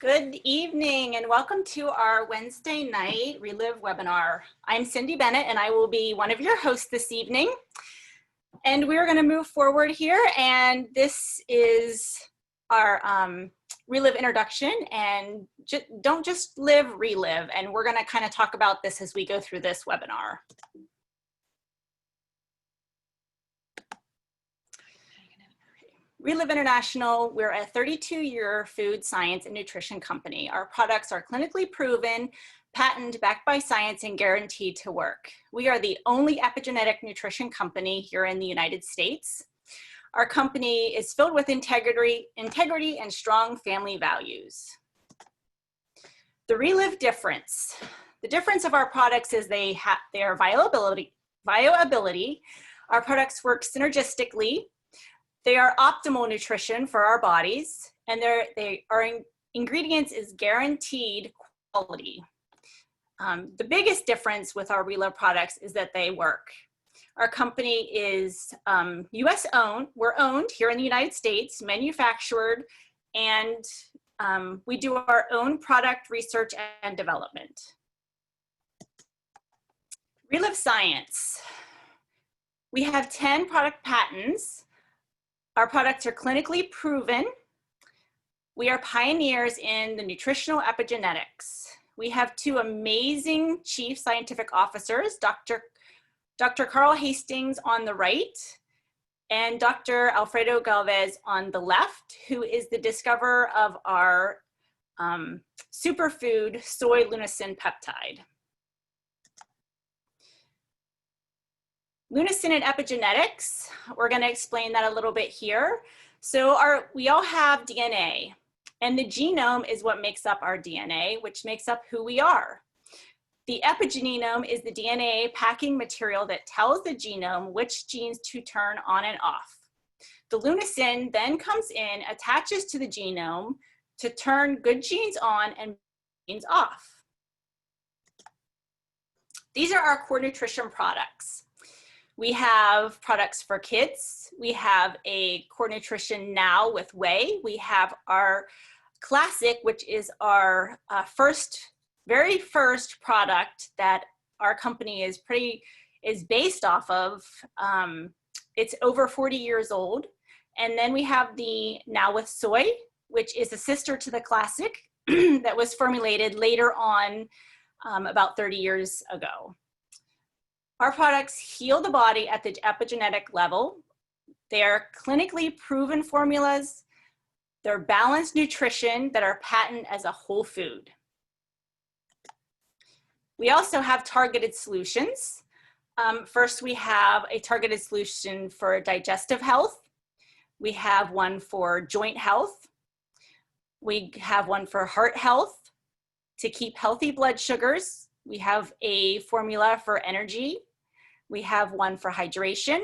Good evening and welcome to our Wednesday night Relive webinar. I'm Cindy Bennett and I will be one of your hosts this evening. And we're going to move forward here, and this is our Relive introduction, and don't just live, relive. And we're going to kind of talk about this as we go through this webinar. Relive International, we're a 32-year food, science, and nutrition company. Our products are clinically proven, patented, backed by science, and guaranteed to work. We are the only epigenetic nutrition company here in the United States. Our company is filled with integrity and strong family values. The Relive difference. The difference of our products is their bioavailability. Our products work synergistically. They are optimal nutrition for our bodies, and our ingredients is guaranteed quality. The biggest difference with our Relive products is that they work. Our company is US owned. We're owned here in the United States, manufactured, and we do our own product research and development. Relive science. We have 10 product patents. Our products are clinically proven. We are pioneers in the nutritional epigenetics. We have two amazing chief scientific officers, Dr. Carl Hastings on the right and Dr. Alfredo Galvez on the left, who is the discoverer of our superfood soy lunacin peptide. Lunacin and epigenetics, we're going to explain that a little bit here. So we all have DNA, and the genome is what makes up our DNA, which makes up who we are. The epigenome is the DNA packing material that tells the genome which genes to turn on and off. The lunacin then comes in, attaches to the genome to turn good genes on and genes off. These are our core nutrition products. We have products for kids. We have a core nutrition now with whey. We have our classic, which is our very first product that our company is based off of. It's over 40 years old. And then we have the now with soy, which is a sister to the classic that was formulated later on about 30 years ago. Our products heal the body at the epigenetic level. They are clinically proven formulas. They're balanced nutrition that are patented as a whole food. We also have targeted solutions. First, we have a targeted solution for digestive health. We have one for joint health. We have one for heart health to keep healthy blood sugars. We have a formula for energy. We have one for hydration.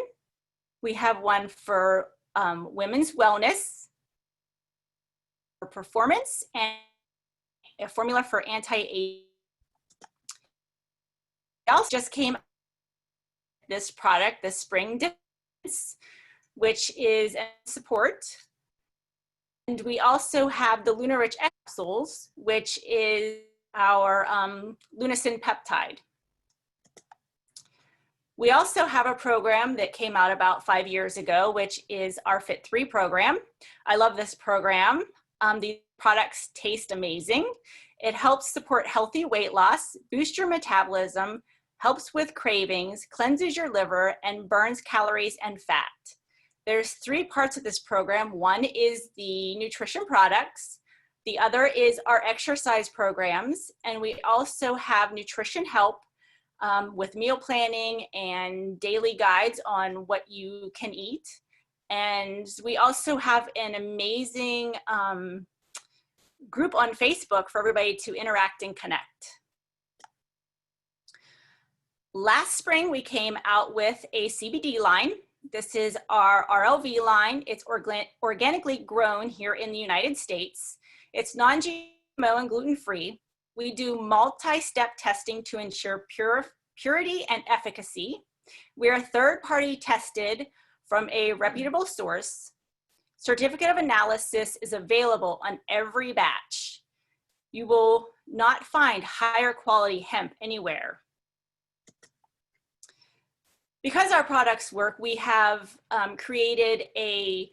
We have one for women's wellness, for performance, and a formula for anti-aging. We also just came this product, the Spring Defense, which is a support. And we also have the Lunarich capsules, which is our lunacin peptide. We also have a program that came out about 5 years ago, which is our Fit 3 program. I love this program. These products taste amazing. It helps support healthy weight loss, boosts your metabolism, helps with cravings, cleanses your liver, and burns calories and fat. There's 3 parts of this program. One is the nutrition products. The other is our exercise programs. And we also have nutrition help with meal planning and daily guides on what you can eat. And we also have an amazing group on Facebook for everybody to interact and connect. Last spring, we came out with a CBD line. This is our RLV line. It's organically grown here in the United States. It's non-GMO and gluten-free. We do multi-step testing to ensure purity and efficacy. We are third-party tested from a reputable source. Certificate of analysis is available on every batch. You will not find higher quality hemp anywhere. Because our products work, we have created a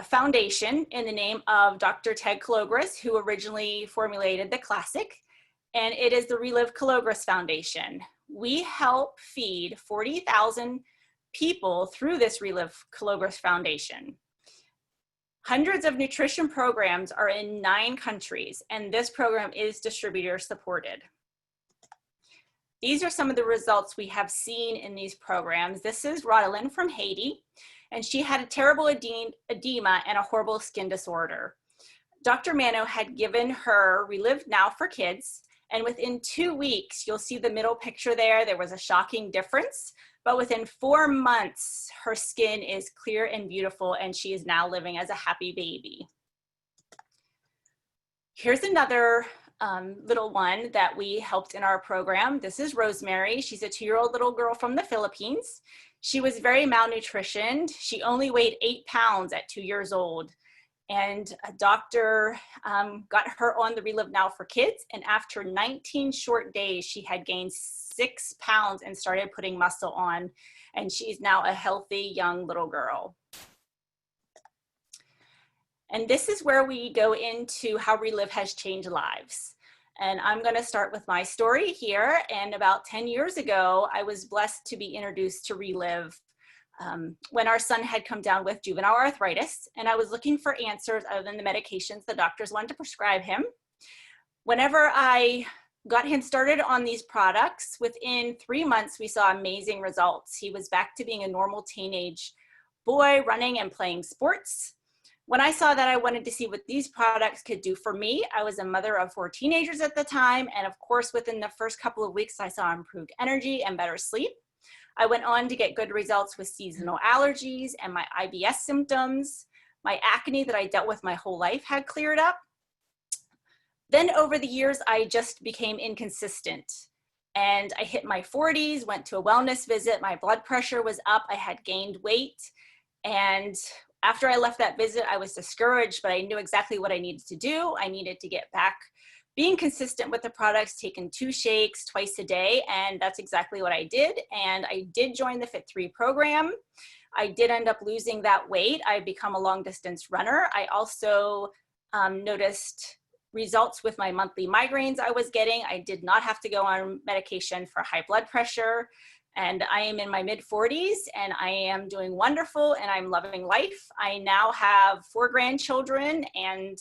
foundation in the name of Dr. Ted Kalogris, who originally formulated the classic, and it is the Relive Kalogris Foundation. We help feed 40,000 people through this Relive Kalogris Foundation. Hundreds of nutrition programs are in 9 countries, and this program is distributor supported. These are some of the results we have seen in these programs. This is Rodalyn from Haiti, and she had a terrible edema and a horrible skin disorder. Dr. Mano had given her Relive Now for Kids, and within 2 weeks, you'll see the middle picture there was a shocking difference, but within 4 months, her skin is clear and beautiful, and she is now living as a happy baby. Here's another little one that we helped in our program. This is Rosemary. She's a 2-year-old little girl from the Philippines. She was very malnutritioned. She only weighed 8 pounds at 2 years old. And a doctor got her on the Relive Now for Kids. And after 19 short days, she had gained 6 pounds and started putting muscle on. And she's now a healthy young little girl. And this is where we go into how Relive has changed lives. And I'm going to start with my story here. And about 10 years ago, I was blessed to be introduced to Relive when our son had come down with juvenile arthritis. And I was looking for answers other than the medications the doctors wanted to prescribe him. Whenever I got him started on these products, within 3 months, we saw amazing results. He was back to being a normal teenage boy, running and playing sports. When I saw that, I wanted to see what these products could do for me. I was a mother of 4 teenagers at the time. And of course, within the first couple of weeks, I saw improved energy and better sleep. I went on to get good results with seasonal allergies and my IBS symptoms. My acne that I dealt with my whole life had cleared up. Then over the years, I just became inconsistent. And I hit my 40s, went to a wellness visit. My blood pressure was up. I had gained weight. And after I left that visit, I was discouraged, but I knew exactly what I needed to do. I needed to get back being consistent with the products, taking 2 shakes twice a day, and that's exactly what I did. And I did join the Fit3 program. I did end up losing that weight. I've become a long distance runner. I also noticed results with my monthly migraines I was getting. I did not have to go on medication for high blood pressure. And I am in my mid-40s and I am doing wonderful and I'm loving life. I now have 4 grandchildren and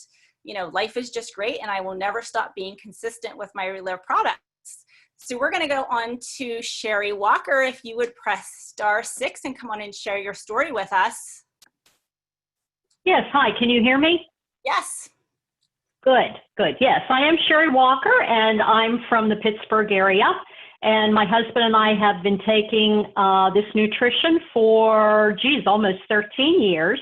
life is just great and I will never stop being consistent with my Relive products. So we're gonna go on to Sherry Walker. If you would press *6 and come on and share your story with us. Yes, hi, can you hear me? Yes. Good. Yes, I am Sherry Walker and I'm from the Pittsburgh area. And my husband and I have been taking this nutrition for, almost 13 years.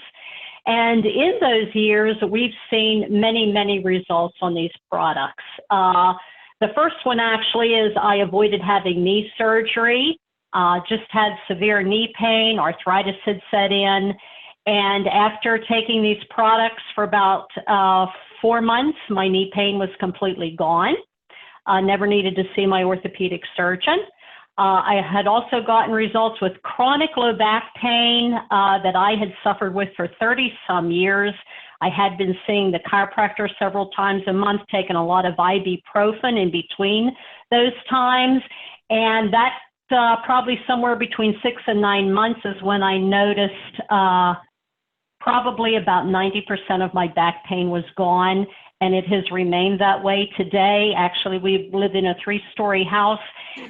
And in those years, we've seen many, many results on these products. The first one actually is I avoided having knee surgery, just had severe knee pain, arthritis had set in. And after taking these products for about 4 months, my knee pain was completely gone. Never needed to see my orthopedic surgeon. I had also gotten results with chronic low back pain that I had suffered with for 30-some years. I had been seeing the chiropractor several times a month, taking a lot of ibuprofen in between those times. And that probably somewhere between 6 and 9 months is when I noticed probably about 90% of my back pain was gone. And it has remained that way today. Actually, we live in a 3-story house,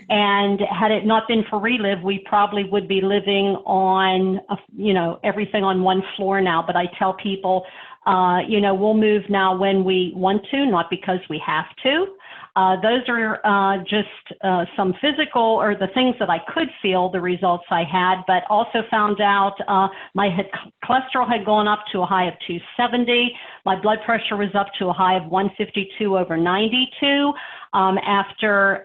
and had it not been for Relive, we probably would be living on, everything on 1 floor now. But I tell people, we'll move now when we want to, not because we have to. Those are just some physical or the things that I could feel, the results I had, but also found out my cholesterol had gone up to a high of 270. My blood pressure was up to a high of 152/92 after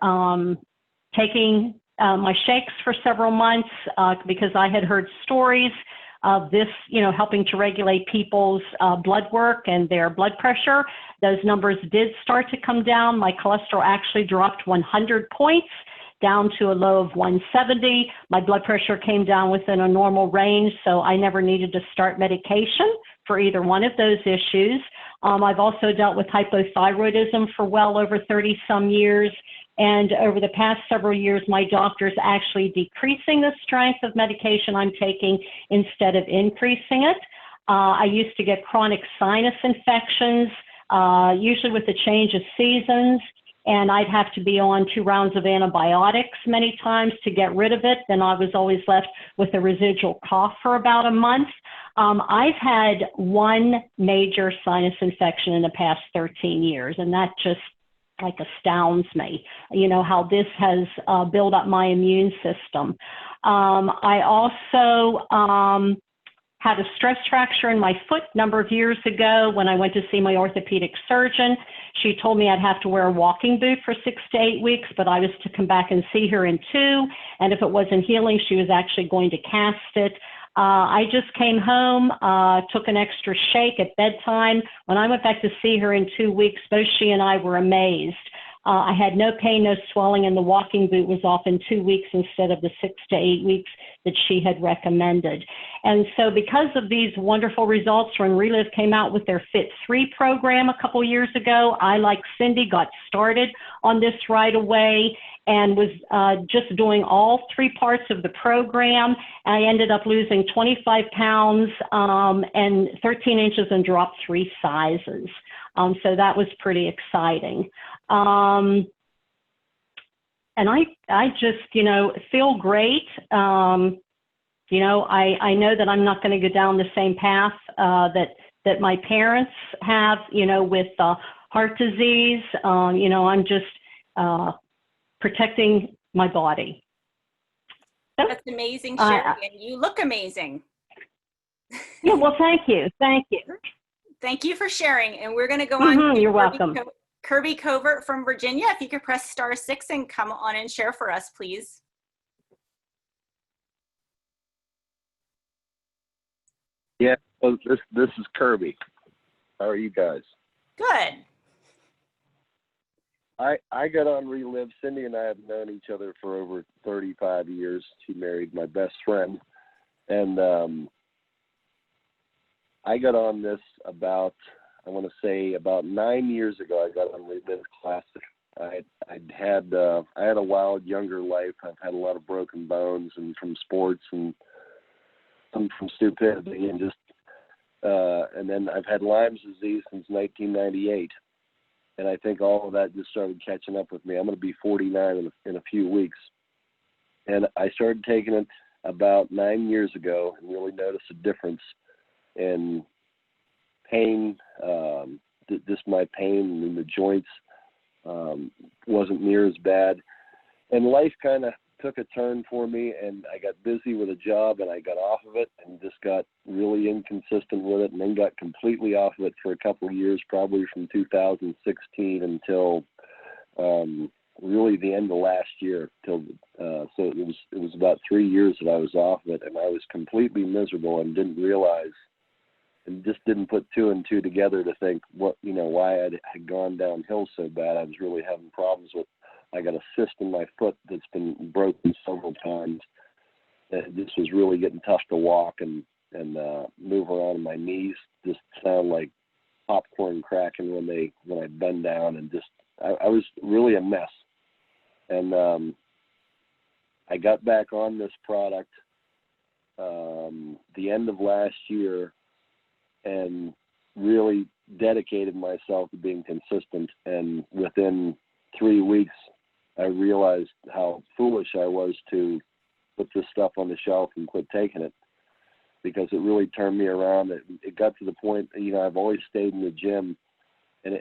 taking my shakes for several months because I had heard stories of this, helping to regulate people's blood work and their blood pressure. Those numbers did start to come down. My cholesterol actually dropped 100 points down to a low of 170. My blood pressure came down within a normal range, so I never needed to start medication for either one of those issues. I've also dealt with hypothyroidism for well over 30 some years. And over the past several years, my doctor's actually decreasing the strength of medication I'm taking instead of increasing it. I used to get chronic sinus infections, usually with the change of seasons, and I'd have to be on 2 rounds of antibiotics many times to get rid of it. Then I was always left with a residual cough for about a month. I've had 1 major sinus infection in the past 13 years, and that just astounds me, how this has built up my immune system. I also had a stress fracture in my foot a number of years ago when I went to see my orthopedic surgeon. She told me I'd have to wear a walking boot for 6 to 8 weeks, but I was to come back and see her in 2. And if it wasn't healing, she was actually going to cast it. I just came home, took an extra shake at bedtime. When I went back to see her in 2 weeks, both she and I were amazed. I had no pain, no swelling, and the walking boot was off in 2 weeks instead of the 6 to 8 weeks that she had recommended. And so because of these wonderful results, when Relive came out with their Fit 3 program a couple years ago, I, like Cindy, got started on this right away and was just doing all 3 parts of the program. I ended up losing 25 pounds and 13 inches and dropped 3 sizes. So that was pretty exciting. And I just, feel great. I know that I'm not going to go down the same path that my parents have, with heart disease. I'm just protecting my body. So, that's amazing, Sherry, and you look amazing. Yeah, well, thank you. Thank you. Thank you for sharing. And we're going to go on. You're welcome. Kirby Covert from Virginia, if you could press *6 and come on and share for us, please. Yeah, well, this is Kirby. How are you guys? Good. I got on Relive. Cindy and I have known each other for over 35 years. She married my best friend. And I got on this about 9 years ago. I got on Relive Classic. I had a wild younger life. I've had a lot of broken bones and from sports and some from stupidity and just and then I've had Lyme's disease since 1998. And I think all of that just started catching up with me. I'm going to be 49 in a few weeks. And I started taking it about 9 years ago and really noticed a difference in pain. Just my pain in the joints wasn't near as bad. And life kind of took a turn for me, and I got busy with a job, and I got off of it and just got really inconsistent with it, and then got completely off of it for a couple of years, probably from 2016 until really the end of last year. So it was about 3 years that I was off of it, and I was completely miserable and didn't realize and just didn't put 2 and 2 together to think why I had gone downhill so bad. I was really having problems with. I got a cyst in my foot that's been broken several times. This was really getting tough to walk and move around. My knees just sound like popcorn cracking when I bend down, and just I was really a mess. And I got back on this product the end of last year and really dedicated myself to being consistent. And within 3 weeks, I realized how foolish I was to put this stuff on the shelf and quit taking it, because it really turned me around. It got to the point, I've always stayed in the gym, and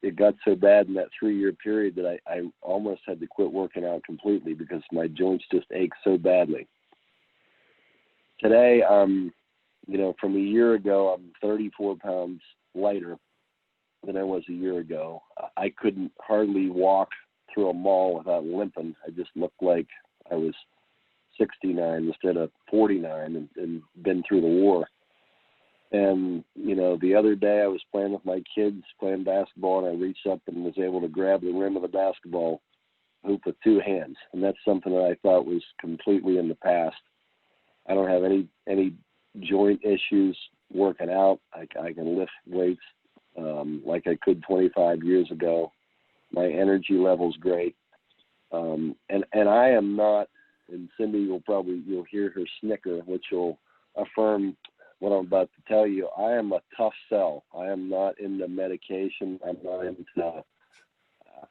it got so bad in that 3-year period that I almost had to quit working out completely because my joints just ached so badly. Today, from a year ago, I'm 34 pounds lighter than I was a year ago. I couldn't hardly walk through a mall without limping. I just looked like I was 69 instead of 49 and been through the war. And, you know, the other day I was playing with my kids, playing basketball, and I reached up and was able to grab the rim of the basketball hoop with two hands. And that's something that I thought was completely in the past. I don't have any joint issues working out. I can lift weights like I could 25 years ago. My energy level's great. And I am not, and Cindy you'll hear her snicker, which will affirm what I'm about to tell you. I am a tough sell. I am not into medication. I'm not into,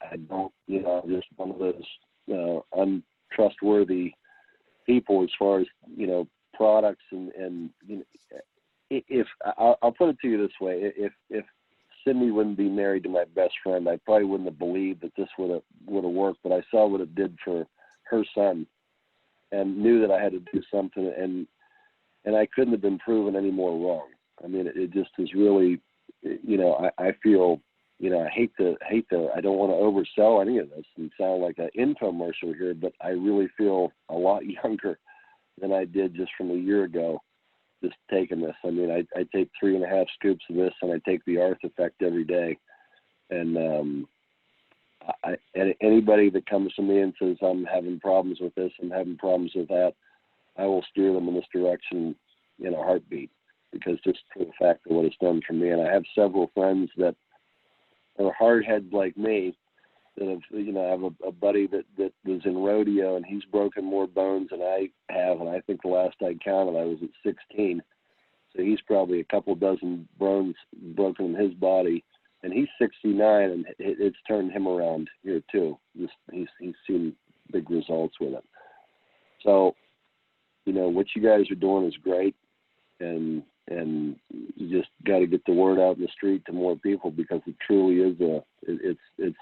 I don't, you know, I'm just one of those untrustworthy people as far as, you know, products and you know, if I'll put it to you this way, if Sydney wouldn't be married to my best friend, I probably wouldn't have believed that this would have worked, but I saw what it did for her son and knew that I had to do something, and I couldn't have been proven any more wrong. I mean, it just is really, you know, I feel, you know, I hate to, I don't want to oversell any of this and sound like an infomercial here, but I really feel a lot younger than I did just from a year ago, just taking this. I mean, I take 3.5 scoops of this, and I take the Arth Effect every day. And and anybody that comes to me and says, I'm having problems with this, I'm having problems with that, I will steer them in this direction in a heartbeat, because just for the fact of what it's done for me. And I have several friends that are hardheads like me that have, you know, I have a buddy that was in rodeo, and he's broken more bones than I have. And I think the last I counted, I was at 16. So he's probably a couple dozen bones broken in his body. And he's 69, and it's turned him around here too. He's seen big results with it. So, you know, what you guys are doing is great, and you just got to get the word out in the street to more people, because it truly is it's.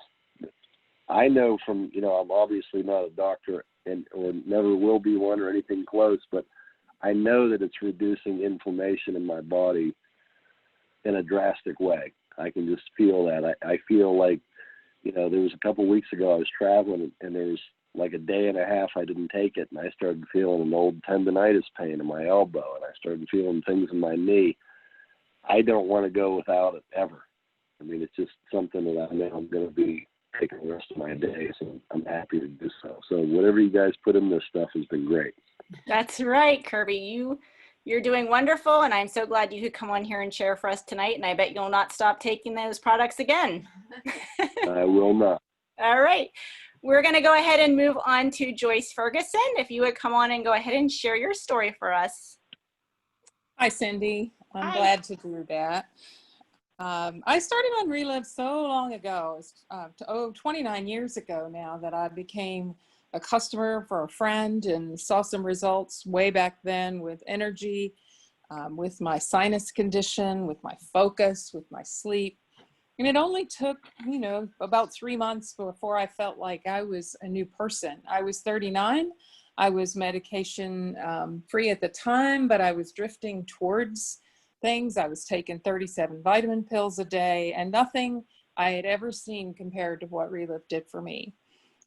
I know from, you know, I'm obviously not a doctor or never will be one or anything close, but I know that it's reducing inflammation in my body in a drastic way. I can just feel that. I feel like, you know, there was a couple of weeks ago I was traveling, and there was like a day and a half I didn't take it, and I started feeling an old tendonitis pain in my elbow, and I started feeling things in my knee. I don't want to go without it ever. I mean, it's just something that I know I'm going to be taking the rest of my days, and I'm happy to do so. So whatever you guys put in this stuff has been great. That's right, Kirby. You're doing wonderful, and I'm so glad you could come on here and share for us tonight, and I bet you'll not stop taking those products again. I will not. All right. We're going to go ahead and move on to Joyce Ferguson. If you would come on and go ahead and share your story for us. Hi, Cindy. I'm Hi. glad to do that. I started on Relive so long ago, 29 years ago now, that I became a customer for a friend and saw some results way back then with energy, with my sinus condition, with my focus, with my sleep. And it only took, you know, about 3 months before I felt like I was a new person. I was 39. I was medication free at the time, but I was drifting towards things. I was taking 37 vitamin pills a day, and nothing I had ever seen compared to what Relive did for me.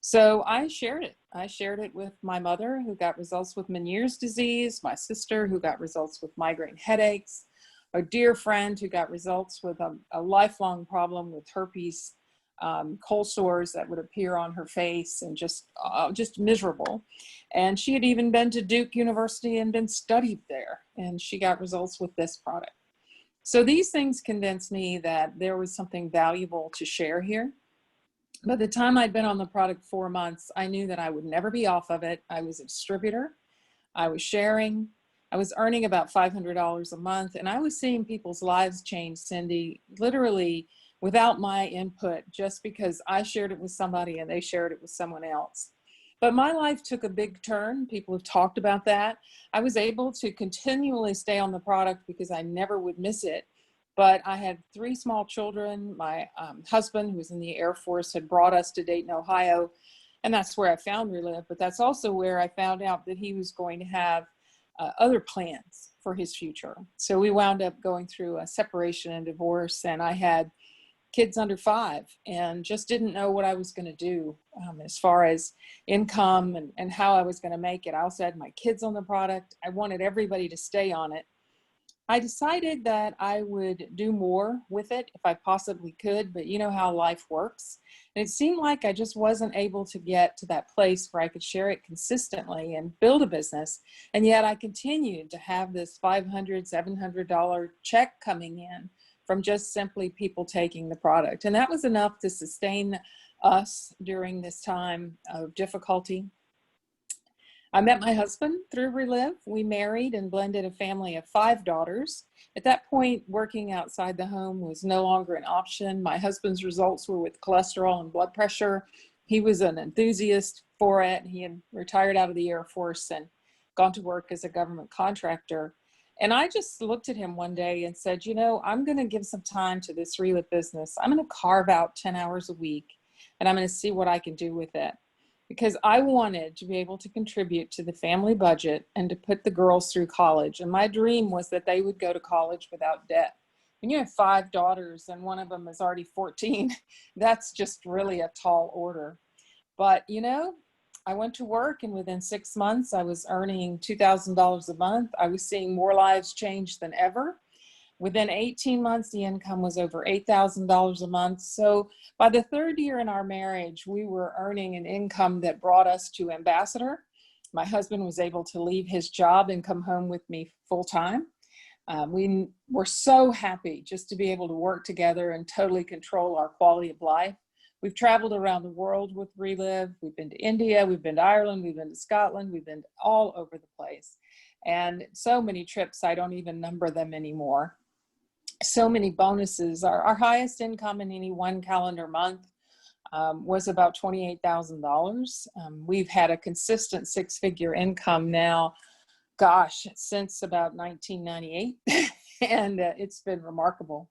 So I shared it. I shared it with my mother, who got results with Meniere's disease, my sister, who got results with migraine headaches, a dear friend who got results with a lifelong problem with herpes, cold sores that would appear on her face, and just miserable. And she had even been to Duke University and been studied there, and she got results with this product. So these things convinced me that there was something valuable to share here. By the time I'd been on the product 4 months, I knew that I would never be off of it. I was a distributor. I was sharing. I was earning about $500 a month, and I was seeing people's lives change, Cindy, literally without my input, just because I shared it with somebody and they shared it with someone else. But my life took a big turn. People have talked about that. I was able to continually stay on the product because I never would miss it. But I had 3 small children. My husband, who was in the Air Force, had brought us to Dayton, Ohio. And that's where I found Relive. But that's also where I found out that he was going to have other plans for his future. So we wound up going through a separation and divorce. And I had kids under 5, and just didn't know what I was going to do as far as income and how I was going to make it. I also had my kids on the product. I wanted everybody to stay on it. I decided that I would do more with it if I possibly could, but you know how life works. And it seemed like I just wasn't able to get to that place where I could share it consistently and build a business. And yet I continued to have this $500, $700 check coming in from just simply people taking the product. And that was enough to sustain us during this time of difficulty. I met my husband through Relive. We married and blended a family of 5 daughters. At that point, working outside the home was no longer an option. My husband's results were with cholesterol and blood pressure. He was an enthusiast for it. He had retired out of the Air Force and gone to work as a government contractor. And I just looked at him one day and said, you know, I'm going to give some time to this Relive business. I'm going to carve out 10 hours a week, and I'm going to see what I can do with it. Because I wanted to be able to contribute to the family budget and to put the girls through college. And my dream was that they would go to college without debt. When you have 5 daughters and one of them is already 14, that's just really a tall order. But, you know, I went to work, and within 6 months, I was earning $2,000 a month. I was seeing more lives change than ever. Within 18 months, the income was over $8,000 a month. So by the 3rd year in our marriage, we were earning an income that brought us to ambassador. My husband was able to leave his job and come home with me full time. We were so happy just to be able to work together and totally control our quality of life. We've traveled around the world with Relive. We've been to India, we've been to Ireland, we've been to Scotland, we've been all over the place. And so many trips, I don't even number them anymore. So many bonuses. Our highest income in any one calendar month was about $28,000. We've had a consistent 6-figure income now, gosh, since about 1998, and it's been remarkable.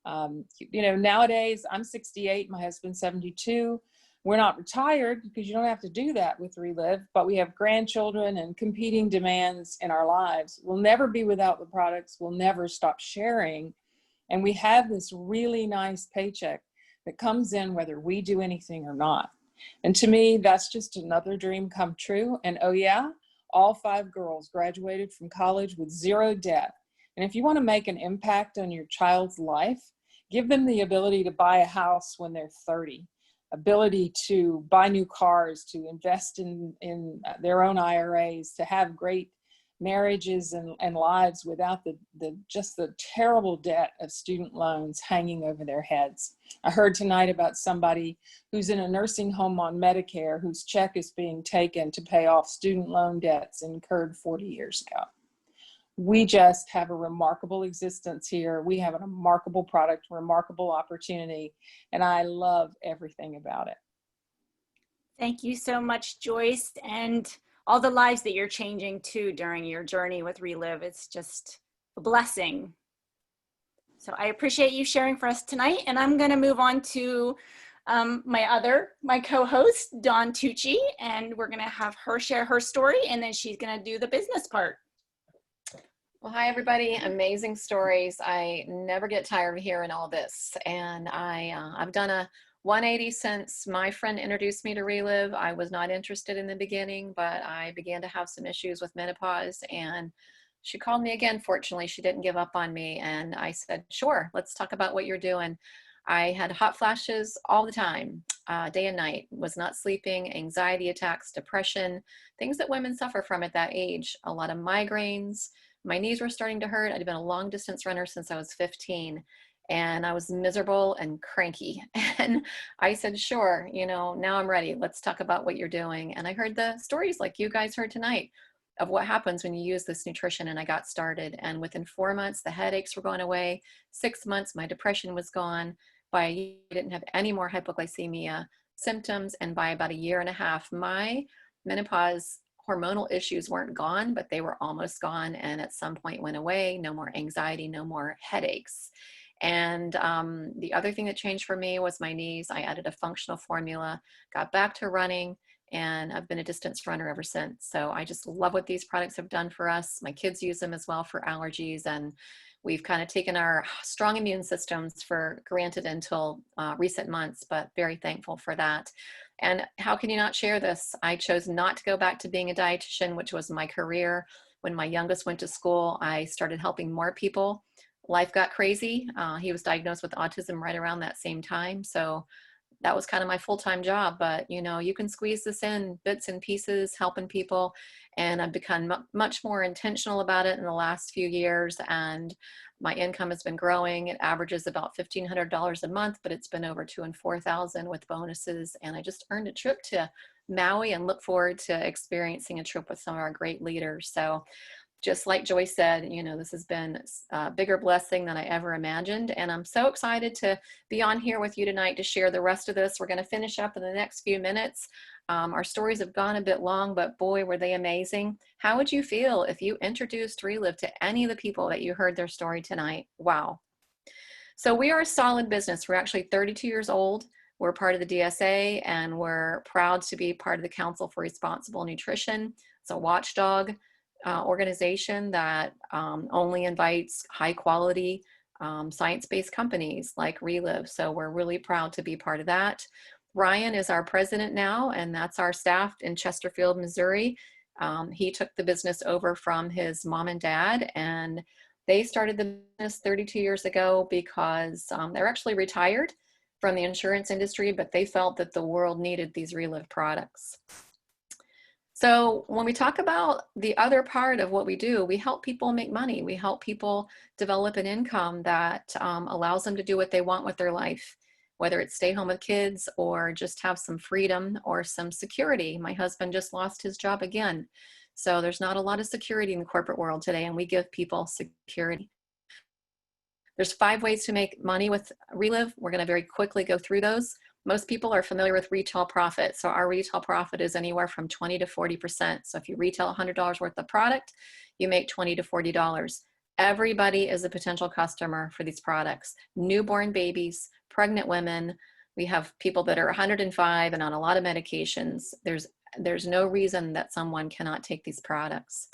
You know, nowadays I'm 68, my husband's 72. We're not retired because you don't have to do that with Relive, but we have grandchildren and competing demands in our lives. We'll never be without the products. We'll never stop sharing. And we have this really nice paycheck that comes in whether we do anything or not. And to me, that's just another dream come true. And oh yeah, all 5 girls graduated from college with 0 debt. And if you want to make an impact on your child's life, give them the ability to buy a house when they're 30, ability to buy new cars, to invest in their own IRAs, to have great marriages and lives without the terrible debt of student loans hanging over their heads. I heard tonight about somebody who's in a nursing home on Medicare whose check is being taken to pay off student loan debts incurred 40 years ago. We just have a remarkable existence here. We have a remarkable product, remarkable opportunity, and I love everything about it. Thank you so much, Joyce, and all the lives that you're changing too during your journey with Relive. It's just a blessing. So I appreciate you sharing for us tonight, and I'm going to move on to my co-host, Dawn Tucci, and we're going to have her share her story, and then she's going to do the business part. Well, hi, everybody. Amazing stories. I never get tired of hearing all this. And I've done a 180 since my friend introduced me to Relive. I was not interested in the beginning, but I began to have some issues with menopause, and she called me again. Fortunately, she didn't give up on me. And I said, sure, let's talk about what you're doing. I had hot flashes all the time, day and night, was not sleeping, anxiety attacks, depression, things that women suffer from at that age, a lot of migraines. My knees were starting to hurt. I'd been a long distance runner since I was 15, and I was miserable and cranky. And I said, sure, you know, now I'm ready. Let's talk about what you're doing. And I heard the stories like you guys heard tonight of what happens when you use this nutrition, and I got started. And within 4 months, the headaches were going away. 6 months, my depression was gone. By a year, I didn't have any more hypoglycemia symptoms. And by about 1.5 years, my menopause hormonal issues weren't gone, but they were almost gone. And at some point went away. No more anxiety, no more headaches. And the other thing that changed for me was my knees. I added a functional formula, got back to running, and I've been a distance runner ever since. So I just love what these products have done for us. My kids use them as well for allergies, and we've kind of taken our strong immune systems for granted until recent months, but very thankful for that. And how can you not share this? I chose not to go back to being a dietitian, which was my career. When my youngest went to school, I started helping more people. Life got crazy. He was diagnosed with autism right around that same time. So that was kind of my full-time job, but you know, you can squeeze this in bits and pieces, helping people. And I've become much more intentional about it in the last few years. And my income has been growing. It averages about $1,500 a month, but it's been over $2,000 and $4,000 with bonuses. And I just earned a trip to Maui and look forward to experiencing a trip with some of our great leaders. So just like Joy said, you know, this has been a bigger blessing than I ever imagined. And I'm so excited to be on here with you tonight to share the rest of this. We're going to finish up in the next few minutes. Our stories have gone a bit long, but boy, were they amazing. How would you feel if you introduced Relive to any of the people that you heard their story tonight? Wow. So we are a solid business. We're actually 32 years old. We're part of the DSA, and we're proud to be part of the Council for Responsible Nutrition. It's a watchdog organization that only invites high quality science-based companies like Relive. So we're really proud to be part of that. Ryan is our president now, and that's our staff in Chesterfield, Missouri. He took the business over from his mom and dad, and they started the business 32 years ago because they're actually retired from the insurance industry, but they felt that the world needed these Relive products. So when we talk about the other part of what we do, we help people make money. We help people develop an income that allows them to do what they want with their life, whether it's stay home with kids or just have some freedom or some security. My husband just lost his job again. So there's not a lot of security in the corporate world today, and we give people security. There's 5 ways to make money with Relive. We're going to very quickly go through those. Most people are familiar with retail profit. So our retail profit is anywhere from 20 to 40%. So if you retail $100 worth of product, you make $20 to $40. Everybody is a potential customer for these products. Newborn babies, pregnant women. We have people that are 105 and on a lot of medications. There's no reason that someone cannot take these products.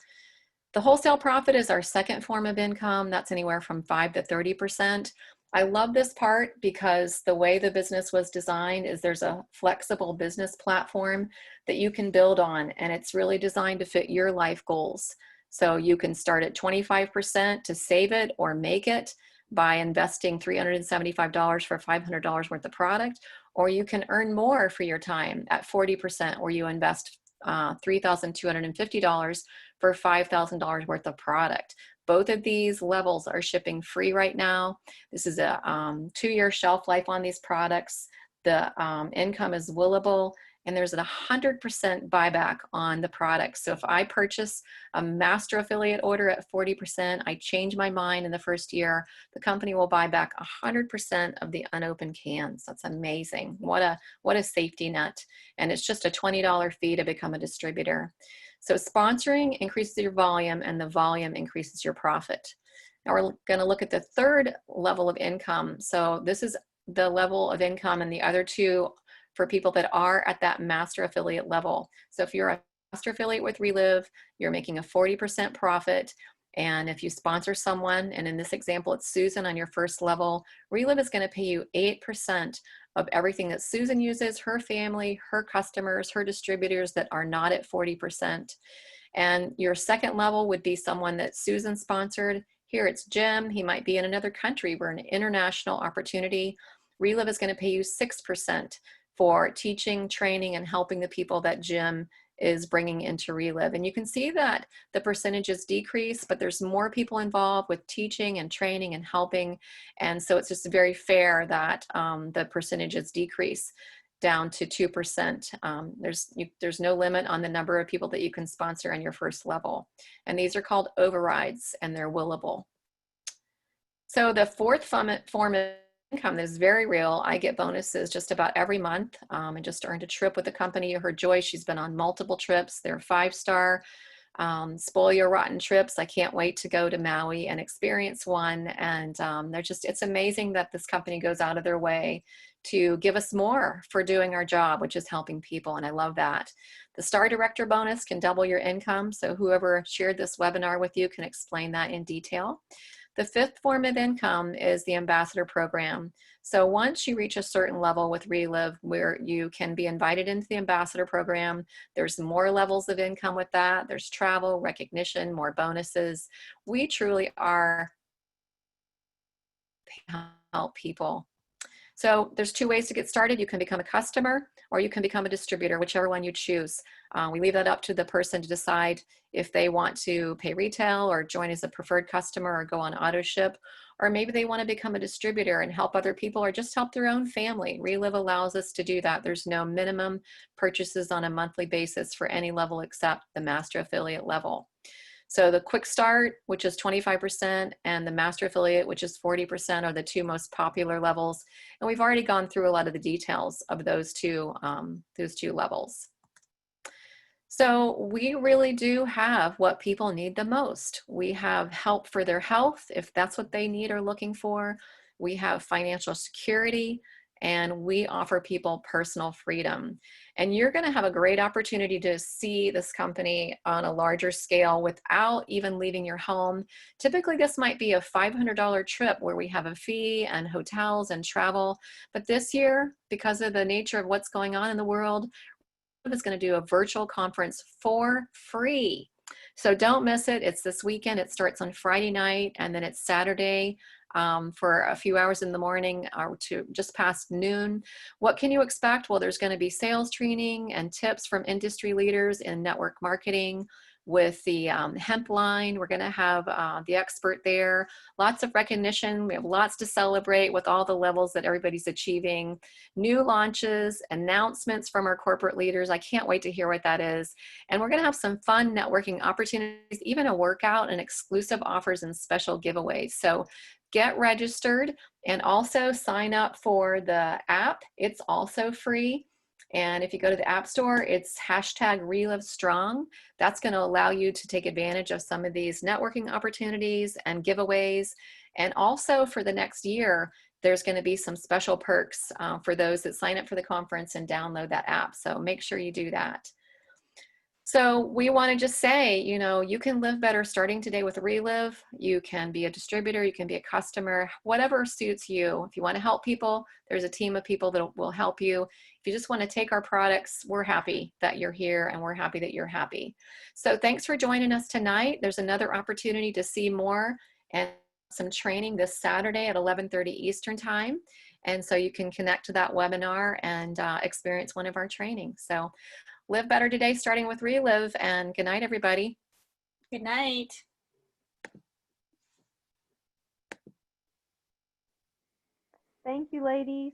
The wholesale profit is our second form of income. That's anywhere from 5 to 30%. I love this part because the way the business was designed is there's a flexible business platform that you can build on, and it's really designed to fit your life goals. So you can start at 25% to save it or make it by investing $375 for $500 worth of product, or you can earn more for your time at 40% where you invest $3,250 for $5,000 worth of product. Both of these levels are shipping free right now. This is a 2-year shelf life on these products. The income is willable, and there's a 100% buyback on the products. So if I purchase a master affiliate order at 40%, I change my mind in the first year, the company will buy back 100% of the unopened cans. That's amazing. What a safety net. And it's just a $20 fee to become a distributor. So sponsoring increases your volume, and the volume increases your profit. Now we're going to look at the third level of income. So this is the level of income, and the other two for people that are at that master affiliate level. So if you're a master affiliate with Relive, you're making a 40% profit. And if you sponsor someone, and in this example, it's Susan on your first level, Relive is going to pay you 8% of everything that Susan uses, her family, her customers, her distributors that are not at 40%. And your second level would be someone that Susan sponsored. Here it's Jim. He might be in another country. We're an international opportunity. Relive is going to pay you 6% for teaching, training, and helping the people that Jim is bringing into Relive. And you can see that the percentages decrease, but there's more people involved with teaching and training and helping. And so it's just very fair that the percentages decrease down to 2%. There's no limit on the number of people that you can sponsor on your first level. And these are called overrides, and they're willable. So the fourth form of income that is very real. I get bonuses just about every month. I just earned a trip with the company. You heard Joy, she's been on multiple trips. They're 5-star, spoil your rotten trips. I can't wait to go to Maui and experience one. And it's amazing that this company goes out of their way to give us more for doing our job, which is helping people. And I love that. The Star Director bonus can double your income. So whoever shared this webinar with you can explain that in detail. The fifth form of income is the ambassador program. So once you reach a certain level with Relive where you can be invited into the ambassador program, there's more levels of income with that. There's travel, recognition, more bonuses. We truly are help people. So there's two ways to get started. You can become a customer or you can become a distributor, whichever one you choose. We leave that up to the person to decide if they want to pay retail or join as a preferred customer or go on auto ship, or maybe they want to become a distributor and help other people or just help their own family. Relive allows us to do that. There's no minimum purchases on a monthly basis for any level except the master affiliate level. So the quick start, which is 25%, and the master affiliate, which is 40%, are the two most popular levels. And we've already gone through a lot of the details of those two levels. So we really do have what people need the most. We have help for their health, if that's what they need or looking for. We have financial security, and we offer people personal freedom. And you're going to have a great opportunity to see this company on a larger scale without even leaving your home. Typically, this might be a $500 trip where we have a fee and hotels and travel. But this year, because of the nature of what's going on in the world, is going to do a virtual conference for free. So don't miss it. It's this weekend. It starts on Friday night, and then it's Saturday for a few hours in the morning or to just past noon. What can you expect? Well, there's going to be sales training and tips from industry leaders in network marketing. With the hemp line, we're going to have the expert there. Lots of recognition. We have lots to celebrate with all the levels that everybody's achieving. New launches, announcements from our corporate leaders. I can't wait to hear what that is. And we're going to have some fun networking opportunities, even a workout and exclusive offers and special giveaways. So get registered and also sign up for the app. It's also free. And if you go to the App Store, it's #ReliveStrong. That's going to allow you to take advantage of some of these networking opportunities and giveaways. And also for the next year, there's going to be some special perks for those that sign up for the conference and download that app. So make sure you do that. So we want to just say, you know, you can live better starting today with Relive. You can be a distributor, you can be a customer, whatever suits you. If you want to help people, there's a team of people that will help you. If you just want to take our products, we're happy that you're here and we're happy that you're happy. So thanks for joining us tonight. There's another opportunity to see more and some training this Saturday at 11:30 Eastern time. And so you can connect to that webinar and experience one of our trainings. So live better today, starting with Relive, and good night, everybody. Good night. Thank you, ladies.